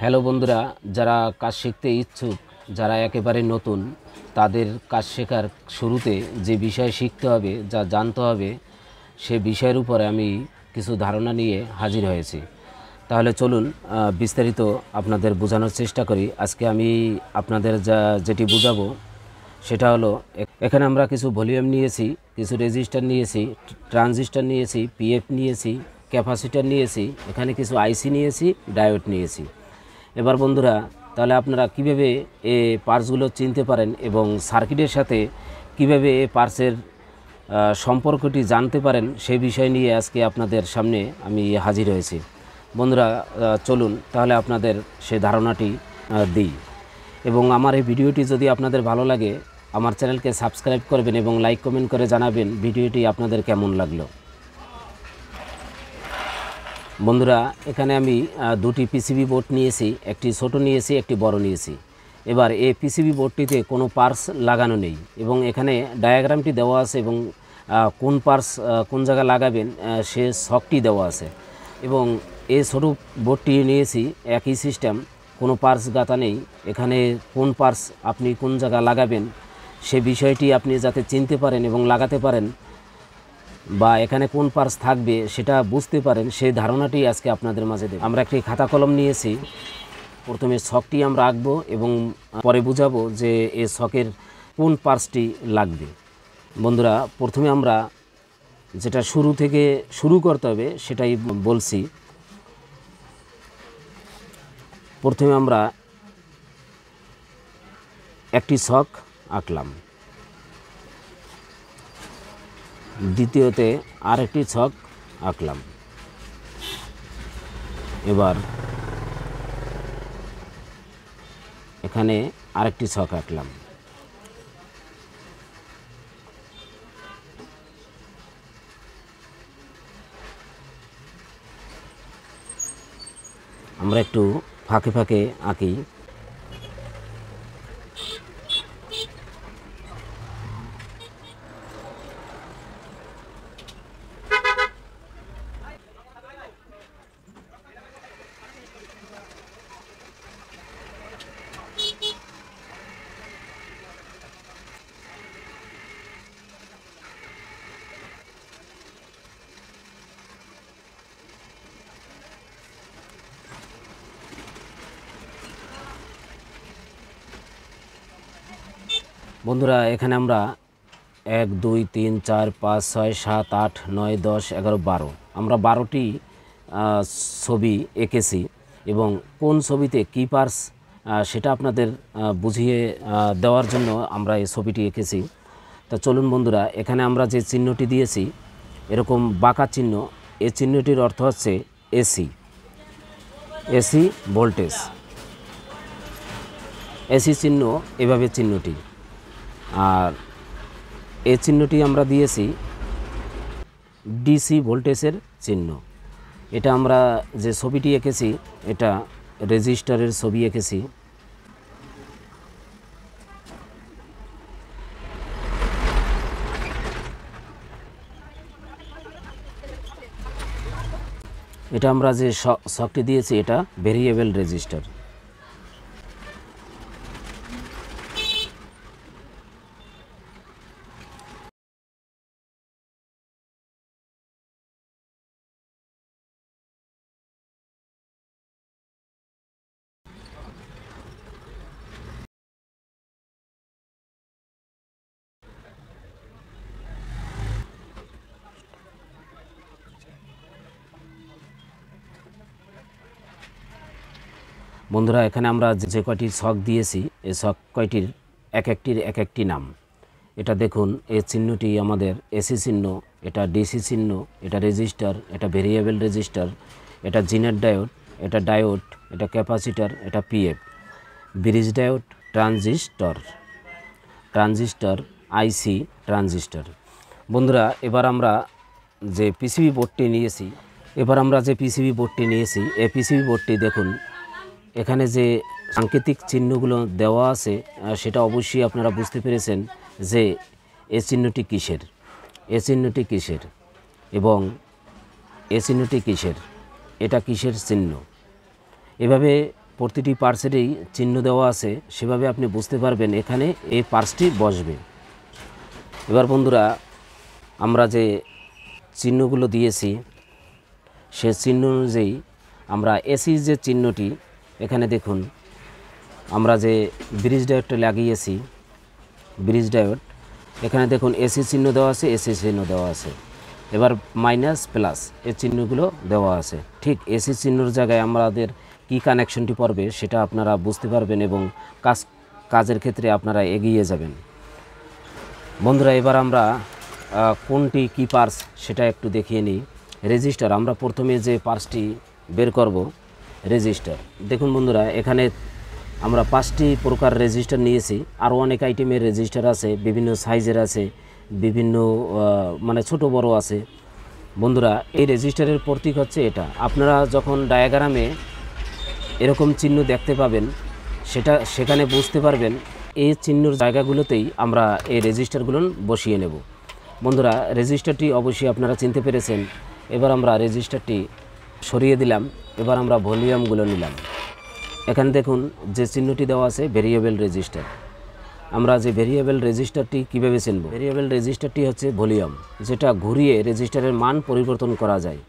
Hello বন্ধুরা, যারা কাজ শিখতে ইচ্ছুক, যারা একেবারে নতুন, তাদের কাজ শেখার শুরুতে যে বিষয় শিখতে হবে, যা জানতে হবে, সে বিষয়ের উপরে আমি কিছু ধারণা নিয়ে হাজির হয়েছি। তাহলে চলুন বিস্তারিত আপনাদের বোঝানোর চেষ্টা করি। আজকে আমি আপনাদের যেটি বুঝাবো সেটা হলো, এখানে আমরা কিছু ভলিউম নিয়েছি, কিছু রেজিস্টার নিয়েছি, ট্রানজিস্টার নিয়েছি, পিএফ নিয়েছি, ক্যাপাসিটার নিয়েছি, এখানে কিছু আইসি নিয়েছি, ডায়োড নিয়েছি। এবার বন্ধুরা, তাহলে আপনারা কিভাবে এই পার্টসগুলো চিনতে পারেন এবং সার্কিটের সাথে কিভাবে এই পার্টসের সম্পর্কটি জানতে পারেন, সেই বিষয় নিয়ে আজকে আপনাদের সামনে আমি হাজির হয়েছি। বন্ধুরা, চলুন তাহলে আপনাদের সে ধারণাটি দিই। এবং আমার এই ভিডিওটি যদি আপনাদের ভালো লাগে, আমার চ্যানেলকে সাবস্ক্রাইব করবেন এবং লাইক কমেন্ট করে জানাবেন ভিডিওটি আপনাদের কেমন লাগলো। বন্ধুরা, এখানে আমি দুটি পিসিবি বোর্ড নিয়েছি, একটি ছোট নিয়েছি, একটি বড় নিয়েছি। এবার এই পিসিবি বোর্ডটিতে কোনো পার্টস লাগানো নেই এবং এখানে ডায়াগ্রামটি দেওয়া আছে এবং কোন পার্টস কোন জায়গায় লাগাবেন সে ছকটি দেওয়া আছে। এবং এই ছোটো বোর্ডটি নিয়েছি, একই সিস্টেম, কোনো পার্টস গাঁথা নেই। এখানে কোন পার্টস আপনি কোন জায়গায় লাগাবেন সে বিষয়টি আপনি যাতে চিনতে পারেন এবং লাগাতে পারেন, বা এখানে কোন পার্টস থাকবে সেটা বুঝতে পারেন, সেই ধারণাটি আজকে আপনাদের মাঝে দেব। আমরা একটি খাতা কলম নিয়েছি, প্রথমে ছকটি আমরা আঁকবো এবং পরে বুঝাবো যে এই ছকের কোন পার্টসটি লাগবে। বন্ধুরা, প্রথমে আমরা যেটা শুরু থেকে শুরু করতে হবে সেটাই বলছি। প্রথমে আমরা একটি ছক আঁকলাম, দ্বিতীয়তে আরেকটি ছক আঁকলাম, এবার এখানে আরেকটি ছক আঁকলাম, আমরা একটু ফাঁকে ফাঁকে আঁকি। বন্ধুরা, এখানে আমরা 1 2 3 4 5 6 7 8 9 10 11 12 আমরা 12টি ছবি এঁকেছি এবং কোন ছবিতে কী পার্টস সেটা আপনাদের বুঝিয়ে দেওয়ার জন্য আমরা এই ছবিটি এঁকেছি। তা চলুন বন্ধুরা, এখানে আমরা যে চিহ্নটি দিয়েছি, এরকম বাঁকা চিহ্ন, এই চিহ্নটির অর্থ হচ্ছে এসি, এসি ভোল্টেজ। এসি চিহ্ন এভাবে চিহ্নটি, আর এই চিহ্নটি আমরা দিয়েছি ডিসি ভোল্টেজের চিহ্ন। এটা আমরা যে ছবিটি এঁকেছি এটা রেজিস্টারের ছবি এঁকেছি। এটা আমরা যে ছকটি দিয়েছি এটা ভেরিয়েবল রেজিস্টার। বন্ধুরা, এখানে আমরা যে কয়টি ছক দিয়েছি এই ছক কয়টির এক একটি নাম। এটা দেখুন, এই চিহ্নটি আমাদের এসি চিহ্ন, এটা ডিসি চিহ্ন, এটা রেজিস্টার, এটা ভেরিয়েবল রেজিস্টার, এটা জিনের ডায়োড, এটা ডায়োড, এটা ক্যাপাসিটার, এটা PF, bridge diode, transistor, transistor, IC, transistor. বন্ধুরা, এবার আমরা যে পিসিবি বোর্ডটি নিয়েছি এই পিসিবি বোর্ডটি দেখুন, এখানে যে সাংকেতিক চিহ্নগুলো দেওয়া আছে সেটা অবশ্যই আপনারা বুঝতে পেরেছেন যে এই চিহ্নটি কিসের, এবং এই চিহ্নটি কিসের, এটা কিসের চিহ্ন। এভাবে প্রতিটি পার্টসেরই চিহ্ন দেওয়া আছে, সেভাবে আপনি বুঝতে পারবেন এখানে এই পার্টসটি বসবে। এবার বন্ধুরা, আমরা যে চিহ্নগুলো দিয়েছি সে চিহ্ন অনুযায়ী আমরা এসি যে চিহ্নটি, এখানে দেখুন আমরা যে ব্রিজ ডায়োডটা লাগিয়েছি, ব্রিজ ডায়োড, এখানে দেখুন এসি চিহ্ন দেওয়া আছে, এসি চিহ্ন দেওয়া আছে। এবার মাইনাস প্লাস এই চিহ্নগুলো দেওয়া আছে। ঠিক এসি চিহ্নর জায়গায় আমাদের কি কানেকশনটি পড়বে সেটা আপনারা বুঝতে পারবেন এবং কাজের ক্ষেত্রে আপনারা এগিয়ে যাবেন। বন্ধুরা, এবার আমরা কোনটি কি পার্টস সেটা একটু দেখিয়ে নিই। রেজিস্টার, আমরা প্রথমে যে পার্টসটি বের করব রেজিস্টার। দেখুন বন্ধুরা, এখানে আমরা 5টি প্রকার রেজিস্টার নিয়েছি। আরও অনেক আইটেমের রেজিস্টার আছে, বিভিন্ন সাইজের আছে, বিভিন্ন মানে ছোট বড় আছে। বন্ধুরা, এই রেজিস্টারের প্রতীক হচ্ছে এটা। আপনারা যখন ডায়াগ্রামে এরকম চিহ্ন দেখতে পাবেন সেখানে বুঝতে পারবেন এই চিহ্নর জায়গাগুলোতেই আমরা এই রেজিস্টারগুলো বসিয়ে নেব। বন্ধুরা, রেজিস্টারটি অবশ্যই আপনারা চিনতে পেরেছেন। এবার আমরা রেজিস্টারটি সরিয়ে দিলাম। এবার আমরা ভলিউমগুলো নিলাম। এখানে দেখুন যে চিহ্নটি দেওয়া আছে ভেরিয়েবল রেজিস্টার। আমরা যে ভেরিয়েবল রেজিস্টারটি কীভাবে চিনব? ভেরিয়েবল রেজিস্টারটি হচ্ছে ভলিউম, যেটা ঘুরিয়ে রেজিস্টারের মান পরিবর্তন করা যায়।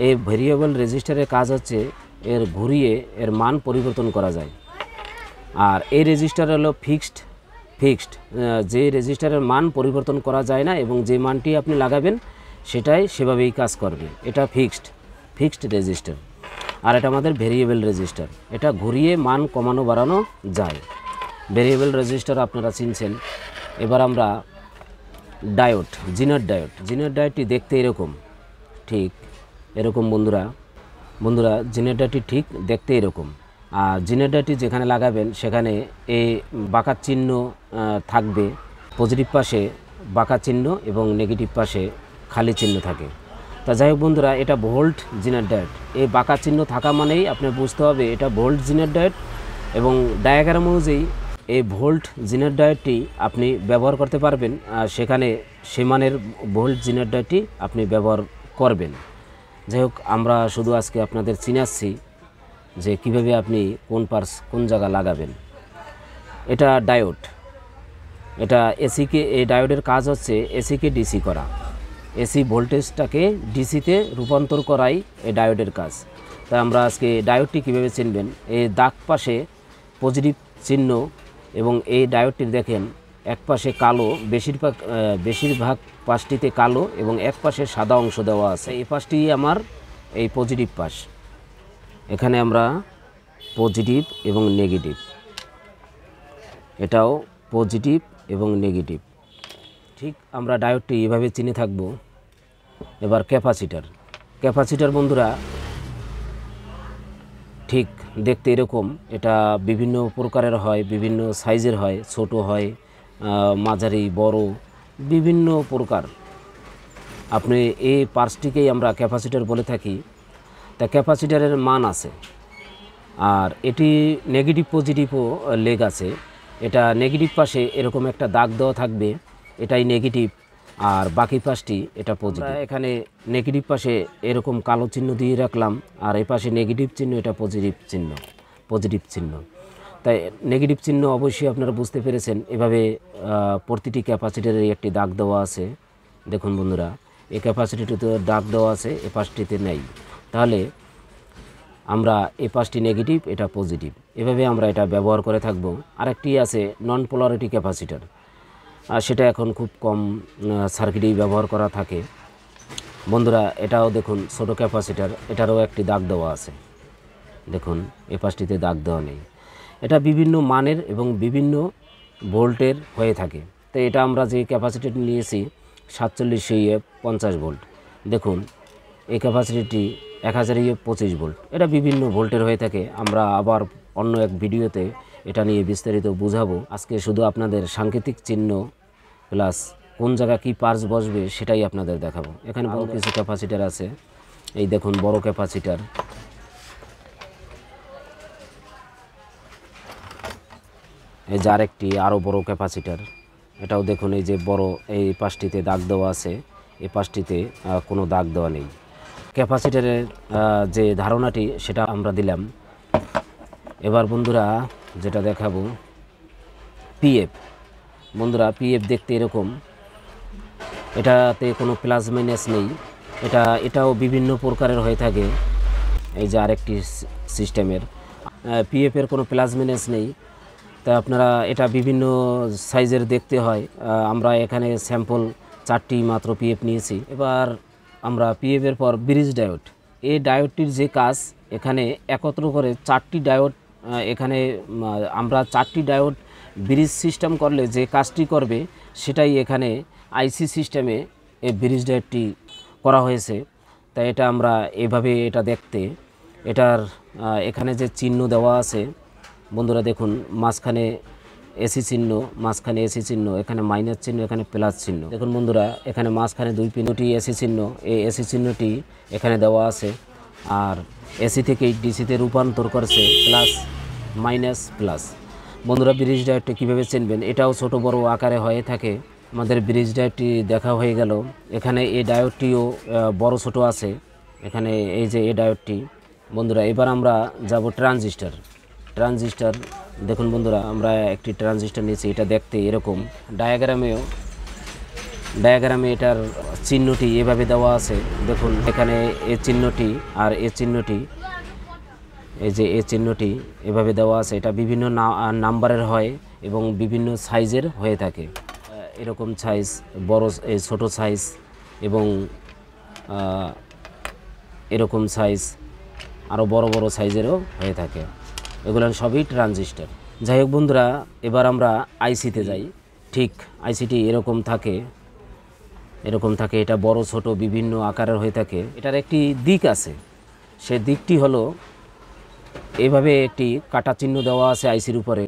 এই ভেরিয়েবল রেজিস্টারের কাজ হচ্ছে এর ঘুরিয়ে এর মান পরিবর্তন করা যায়। আর এই রেজিস্টার হলো ফিক্সড, যে রেজিস্টারের মান পরিবর্তন করা যায় না এবং যে মানটি আপনি লাগাবেন সেটাই সেভাবেই কাজ করবে। এটা ফিক্সড রেজিস্টার। আর এটা আমাদের ভেরিয়েবল রেজিস্টার, এটা ঘুরিয়ে মান কমানো বাড়ানো যায়। ভেরিয়েবল রেজিস্টার আপনারা চিনছেন। এবার আমরা ডায়োড, জিনার ডায়োডটি দেখতে এরকম, ঠিক এরকম। বন্ধুরা জিনার ডায়োডটি ঠিক দেখতে এরকম। আর জিনার ডায়োডটি যেখানে লাগাবেন সেখানে এই বাঁকা চিহ্ন থাকবে। পজিটিভ পাশে বাঁকা চিহ্ন এবং নেগেটিভ পাশে খালি চিহ্ন থাকে। তা যাই হোক বন্ধুরা, এটা ভোল্ট জিনার ডায়োড। এই বাঁকা চিহ্ন থাকা মানেই আপনার বুঝতে হবে এটা ভোল্ট জিনার ডায়োড। এবং ডায়াগ্রাম অনুযায়ী এই ভোল্ট জিনার ডায়োডটি আপনি ব্যবহার করতে পারবেন। সেখানে সে মানের ভোল্ট জিনার ডায়োডটি আপনি ব্যবহার করবেন। যাই হোক, আমরা শুধু আজকে আপনাদের চিনাচ্ছি যে কিভাবে আপনি কোন পার্টস কোন জায়গা লাগাবেন। এটা ডায়োড, এটা এসিকে, এই ডায়োডের কাজ হচ্ছে এসিকে ডিসি করা, এসি ভোল্টেজটাকে ডিসিতে রূপান্তর করাই এই ডায়োডের কাজ। তাই আমরা আজকে ডায়োডটি কীভাবে চিনবেন, এই দাগ পাশে পজিটিভ চিহ্ন এবং এই ডায়োডটির দেখেন এক পাশে কালো, বেশিরভাগ পাশটিতে কালো এবং এক পাশে সাদা অংশ দেওয়া আছে। এই পাশটি আমার এই পজিটিভ পাশ। এখানে আমরা পজিটিভ এবং নেগেটিভ, এটাও পজিটিভ এবং নেগেটিভ। ঠিক আমরা ডায়োডটি এভাবে চিনে থাকব। এবার ক্যাপাসিটার বন্ধুরা ঠিক দেখতে এরকম। এটা বিভিন্ন প্রকারের হয়, বিভিন্ন সাইজের হয়, ছোট হয়, মাঝারি, বড়, বিভিন্ন প্রকার। আপনি এই পার্টসটিকেই আমরা ক্যাপাসিটার বলে থাকি। তা ক্যাপাসিটারের মান আছে, আর এটি নেগেটিভ পজিটিভও লেগ আছে। এটা নেগেটিভ পাশে এরকম একটা দাগ দেওয়া থাকবে, এটাই নেগেটিভ, আর বাকি পাশটি এটা পজিটিভ। এখানে নেগেটিভ পাশে এরকম কালো চিহ্ন দিয়ে রাখলাম, আর এই পাশে নেগেটিভ চিহ্ন, এটা পজিটিভ চিহ্ন। তাই নেগেটিভ চিহ্ন অবশ্যই আপনারা বুঝতে পেরেছেন। এভাবে প্রতিটি ক্যাপাসিটারের একটি দাগ দেওয়া আছে। দেখুন বন্ধুরা, এই ক্যাপাসিটিতে দাগ দেওয়া আছে, এ পাশটিতে নেই। তাহলে আমরা এই পাশটি নেগেটিভ, এটা পজিটিভ, এভাবে আমরা এটা ব্যবহার করে থাকব। আরেকটি আছে নন পোলারিটি ক্যাপাসিটার, আর সেটা এখন খুব কম সার্কিটেই ব্যবহার করা থাকে। বন্ধুরা, এটাও দেখুন ছোটো ক্যাপাসিটার, এটারও একটি দাগ দেওয়া আছে। দেখুন এই পাশটিতে দাগ দেওয়া নেই। এটা বিভিন্ন মানের এবং বিভিন্ন ভোল্টের হয়ে থাকে। তো এটা আমরা যে ক্যাপাসিটি নিয়েছি 4750 ভোল্ট। দেখুন এই ক্যাপাসিটিটি 1025 ভোল্ট। এটা বিভিন্ন ভোল্টের হয়ে থাকে। আমরা আবার অন্য এক ভিডিওতে এটা নিয়ে বিস্তারিত বুঝাবো। আজকে শুধু আপনাদের সাংকেতিক চিহ্ন প্লাস কোন জায়গা কি পার্টস বসবে সেটাই আপনাদের দেখাবো। এখানে বড় কিছু ক্যাপাসিটার আছে, এই দেখুন বড় ক্যাপাসিটার। এই যার একটি আরও বড় ক্যাপাসিটার, এটাও দেখুন এই যে বড়, এই পাশটিতে দাগ দেওয়া আছে, এই পাশটিতে কোনো দাগ দেওয়া নেই। ক্যাপাসিটারের যে ধারণাটি সেটা আমরা দিলাম। এবার বন্ধুরা যেটা দেখাবো পিএফ। বন্ধুরা পিএফ দেখতে এরকম, এটাতে কোনো প্লাস মাইনাস নেই, এটাও বিভিন্ন প্রকারের হয়ে থাকে। এই যে আরেকটি সিস্টেমের পিএফের কোনো প্লাস মাইনাস নেই, তা আপনারা এটা বিভিন্ন সাইজের দেখতে হয়। আমরা এখানে স্যাম্পল 4টি মাত্র পিএফ নিয়েছি। এবার আমরা পিএফের পর ব্রিজ ডায়োড, এই ডায়োডটির যে কাজ এখানে একত্র করে 4টি ডায়োড, এখানে আমরা 4টি ডায়োড ব্রিজ সিস্টেম করলে যে কাজটি করবে সেটাই এখানে আইসি সিস্টেমে এই ব্রিজ ডায়োডটি করা হয়েছে। তাই এটা আমরা এভাবে এটা দেখতে, এটার এখানে যে চিহ্ন দেওয়া আছে বন্ধুরা দেখুন, মাঝখানে এসি চিহ্ন, মাঝখানে এসি চিহ্ন, এখানে মাইনাস চিহ্ন, এখানে প্লাস চিহ্ন। দেখুন বন্ধুরা এখানে মাঝখানে 2 পিনটি এসি চিহ্ন, এই এসি চিহ্নটি এখানে দেওয়া আছে। আর এসি থেকে ডিসিতে রূপান্তর করেছে প্লাস মাইনাস প্লাস। বন্ধুরা ব্রিজ ডায়োডটি কীভাবে চিনবেন, এটাও ছোট বড় আকারে হয়ে থাকে। আমাদের ব্রিজ ডায়োডটি দেখা হয়ে গেল। এখানে এই ডায়োডটিও বড় ছোট আছে, এখানে এই যে এই ডায়োডটি। বন্ধুরা এবার আমরা যাব ট্রানজিস্টার। দেখুন বন্ধুরা আমরা একটি ট্রানজিস্টার নিয়েছি, এটা দেখতে এরকম। ডায়াগ্রামে এটার চিহ্নটি এভাবে দেওয়া আছে। দেখুন এখানে এই চিহ্নটি আর এই চিহ্নটি, এই যে এই চিহ্নটি এভাবে দেওয়া আছে। এটা বিভিন্ন নাম্বারের হয় এবং বিভিন্ন সাইজের হয়ে থাকে। এরকম সাইজ, বড়, এই ছোটো সাইজ এবং এরকম সাইজ, আরও বড় বড় সাইজেরও হয়ে থাকে। এগুলো সবই ট্রানজিস্টার। যাই হোক বন্ধুরা এবার আমরা আইসিতে যাই। ঠিক আইসিটি এরকম থাকে, এটা বড় ছোট বিভিন্ন আকারের হয়ে থাকে। এটার একটি দিক আছে, সে দিকটি হলো এভাবে একটি কাটা চিহ্ন দেওয়া আছে আইসির উপরে।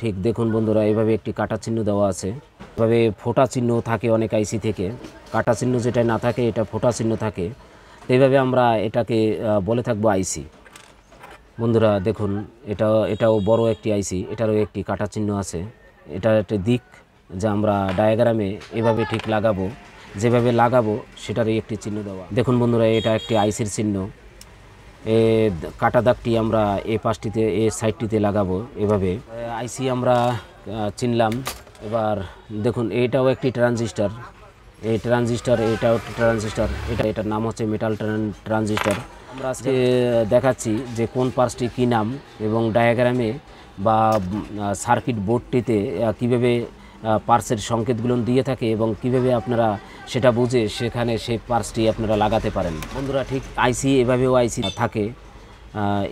ঠিক দেখুন বন্ধুরা এভাবে একটি কাটা চিহ্ন দেওয়া আছে। এভাবে ফোঁটা চিহ্ন থাকে অনেক আইসি থেকে, কাটা চিহ্ন যেটা না থাকে এটা ফোঁটা চিহ্ন থাকে। তো এইভাবে আমরা এটাকে বলে থাকবো আইসি। বন্ধুরা দেখুন এটাও বড় একটি আইসি, এটারও একটি কাটা চিহ্ন আছে। এটার একটি দিক যা আমরা ডায়াগ্রামে এভাবে ঠিক লাগাবো, যেভাবে লাগাবো সেটারই একটি চিহ্ন দেওয়া। দেখুন বন্ধুরা এটা একটি আইসির চিহ্ন। কাটা দাগটি আমরা এই পাশটিতে, এই সাইডটিতে লাগাবো। এভাবে আইসি আমরা চিনলাম। এবার দেখুন এটাও একটি ট্রানজিস্টার, এটাও ট্রানজিস্টার। এটার নাম হচ্ছে মেটাল ট্রানজিস্টার। আমরা আজকে দেখাচ্ছি যে কোন পার্টসটি কী নাম এবং ডায়াগ্রামে বা সার্কিট বোর্ডটিতে কীভাবে পার্টসের সংকেতগুলো দিয়ে থাকে এবং কিভাবে আপনারা সেটা বুঝে সেখানে সেই পার্টসটি আপনারা লাগাতে পারেন। বন্ধুরা ঠিক আইসি এভাবেও আইসি থাকে।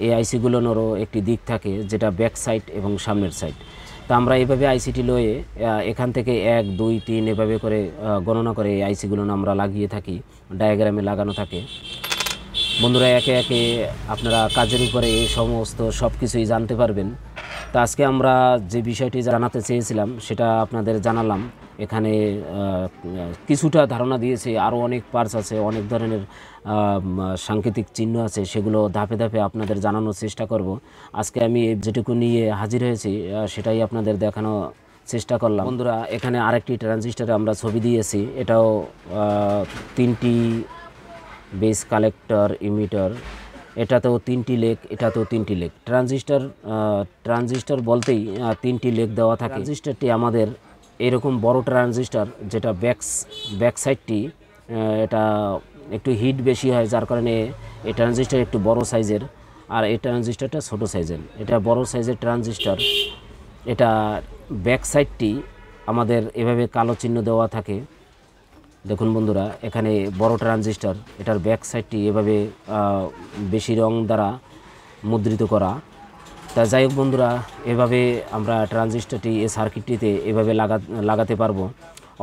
এই আইসিগুলোরও একটি দিক থাকে যেটা ব্যাক সাইড এবং সামনের সাইড। তা আমরা এইভাবে আইসিটি লয়ে এখান থেকে 1 2 3 এভাবে করে গণনা করে এই আইসিগুলো আমরা লাগিয়ে থাকি, ডায়াগ্রামে লাগানো থাকে। বন্ধুরা একে একে আপনারা কাজের উপরে এই সমস্ত সব কিছুই জানতে পারবেন। তা আজকে আমরা যে বিষয়টি জানাতে চেয়েছিলাম সেটা আপনাদের জানালাম। এখানে কিছুটা ধারণা দিয়েছি, আরও অনেক পার্টস আছে, অনেক ধরনের সাংকেতিক চিহ্ন আছে, সেগুলো ধাপে ধাপে আপনাদের জানানোর চেষ্টা করব। আজকে আমি যেটুকু নিয়ে হাজির হয়েছি সেটাই আপনাদের দেখানো চেষ্টা করলাম। বন্ধুরা এখানে আরেকটি ট্রানজিস্টারে আমরা ছবি দিয়েছি, এটাও 3টি বেস কালেক্টর ইমিটার, এটাতেও 3টি লেগ, এটাতেও 3টি লেগ। ট্রানজিস্টার বলতেই 3টি লেগ দেওয়া থাকে। ট্রানজিস্টারটি আমাদের এরকম বড় ট্রানজিস্টার, যেটা ব্যাক সাইডটি এটা একটু হিট বেশি হয়, যার কারণে এই ট্রানজিস্টার একটু বড় সাইজের, আর এই ট্রানজিস্টারটা ছোট সাইজের। এটা বড় সাইজের ট্রানজিস্টার। এটা ব্যাক সাইডটি আমাদের এভাবে কালো চিহ্ন দেওয়া থাকে। দেখুন বন্ধুরা এখানে বড় ট্রানজিস্টার, এটার ব্যাক সাইডটি এভাবে বেশি রং দ্বারা মুদ্রিত করা। তা যাই হোক বন্ধুরা এভাবে আমরা ট্রানজিস্টারটি এই সার্কিটটিতে এভাবে লাগাতে পারবো।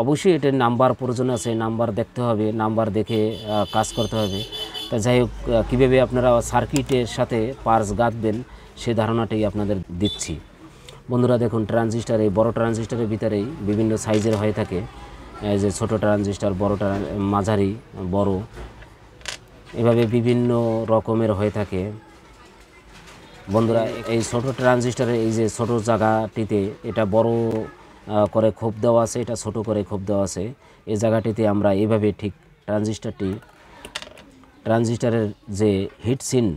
অবশ্যই এটার নাম্বার প্রয়োজন আছে, নাম্বার দেখতে হবে, নাম্বার দেখে কাজ করতে হবে। তা যাই হোক কীভাবে আপনারা সার্কিটের সাথে পার্টস গাঁথবেন সে ধারণাটাই আপনাদের দিচ্ছি। বন্ধুরা দেখুন ট্রানজিস্টার, এই বড় ট্রানজিস্টারের ভিতরেই বিভিন্ন সাইজের হয়ে থাকে, যে ছোট ট্রানজিস্টার, বড় মাঝারি, বড়, এভাবে বিভিন্ন রকমের হয়ে থাকে। বন্ধুরা এই ছোট ট্রানজিস্টারের এই যে ছোট জায়গাটিতে এটা বড় করে খোপ দেওয়া আছে, এটা ছোট করে খোপ দেওয়া আছে। এই জায়গাটিতে আমরা এইভাবে ঠিক ট্রানজিস্টারের যে হিট সিন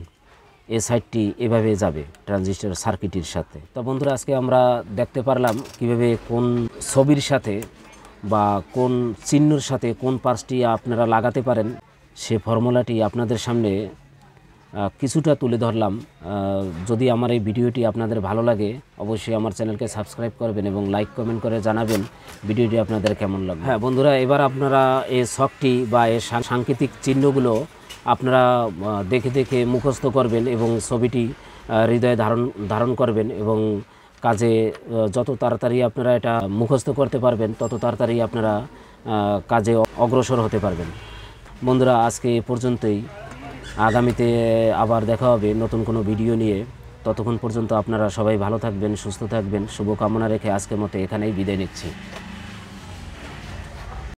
এই সাইডটি এভাবে যাবে ট্রানজিস্টর সার্কিটের সাথে। তো বন্ধুরা, আজকে আমরা দেখতে পারলাম কিভাবে কোন ছবির সাথে বা কোন চিহ্নর সাথে কোন পার্টসটি আপনারা লাগাতে পারেন, সে ফর্মুলাটি আপনাদের সামনে কিছুটা তুলে ধরলাম। যদি আমার এই ভিডিওটি আপনাদের ভালো লাগে, অবশ্যই আমার চ্যানেলকে সাবস্ক্রাইব করবেন এবং লাইক কমেন্ট করে জানাবেন ভিডিওটি আপনাদের কেমন লাগে। হ্যাঁ বন্ধুরা, এবার আপনারা এই ছকটি বা এই সাংকেতিক চিহ্নগুলো আপনারা দেখে দেখে মুখস্থ করবেন এবং ছবিটি হৃদয়ে ধারণ করবেন এবং কাজে যত তাড়াতাড়ি আপনারা এটা মুখস্থ করতে পারবেন তত তাড়াতাড়ি আপনারা কাজে অগ্রসর হতে পারবেন। বন্ধুরা, আজকে এ পর্যন্তই। আগামীতে আবার দেখা হবে নতুন কোনো ভিডিও নিয়ে। ততক্ষণ পর্যন্ত আপনারা সবাই ভালো থাকবেন, সুস্থ থাকবেন। শুভকামনা রেখে আজকের মতো এখানেই বিদায় নিচ্ছি।